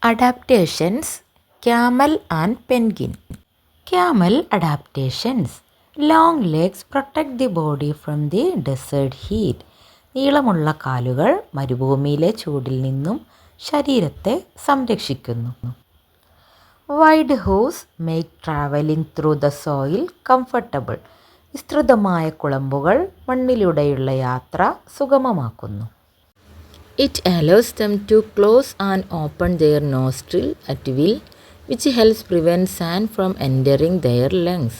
Adaptations: Camel and penguin. Camel adaptations. Long legs protect the body from the desert heat. നീളമുള്ള കാലുകൾ മരുഭൂമിയിലെ ചൂടിൽ നിന്നും ശരീരത്തെ സംരക്ഷിക്കുന്നു. Wide hooves make traveling through the soil comfortable. വിസ്തൃതമായ കുളമ്പുകൾ മണ്ണിലൂടെയുള്ള യാത്ര സുഗമമാക്കുന്നു. It allows them to close and open their nostril at will, which helps prevent sand from entering their lungs.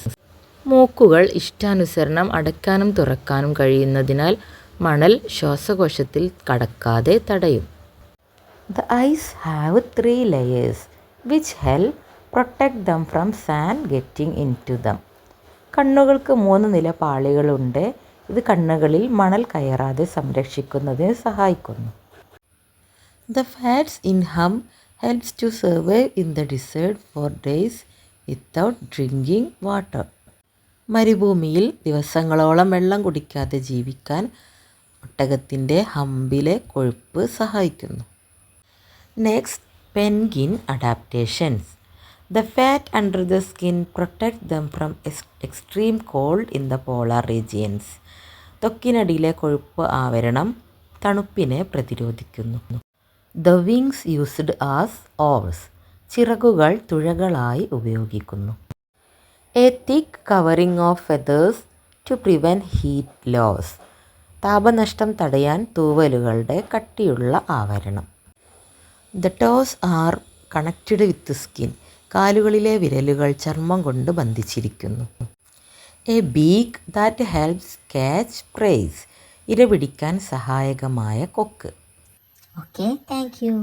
മൂക്കുകൾ ഇഷ്ടാനുസരണം അടയ്ക്കാനും തുറക്കാനും കഴിയുന്നതിനാൽ മണൽ ശ്വാസകോശത്തിൽ കടക്കാതെ തടയും. The eyes have 3 layers, which help protect them from sand getting into them. കണ്ണുകൾക്ക് 3 നില പാളികളുണ്ട്. ഇത് കണ്ണുകളിൽ മണൽ കയറാതെ സംരക്ഷിക്കുന്നതിന് സഹായിക്കുന്നു. The fats in hum helps to survive in the desert for days without drinking water. മരുഭൂമിയിൽ ദിവസങ്ങളോളം വെള്ളം കുടിക്കാതെ ജീവിക്കാൻ ഒട്ടകത്തിൻ്റെ ഹമ്പിലെ കൊഴുപ്പ് സഹായിക്കുന്നു. Next, penguin adaptations. The fat under the skin protect them from extreme cold in the polar regions. ത്വക്കിനടിയിലെ കൊഴുപ്പ് ആവരണം തണുപ്പിനെ പ്രതിരോധിക്കുന്നു. The wings used as oars. ചിറകുകൾ തുഴകളായി ഉപയോഗിക്കുന്നു. A thick covering of feathers to prevent heat loss. താപനഷ്ടം തടയാൻ തൂവലുകളുടെ കട്ടിയുള്ള ആവരണം. The toes are connected with skin. കാലുകളിലെ വിരലുകൾ ചർമ്മം കൊണ്ട് ബന്ധിച്ചിരിക്കുന്നു. A beak that helps catch prey. ഇര പിടിക്കാൻ സഹായകമായ കൊക്ക്. Okay, thank you.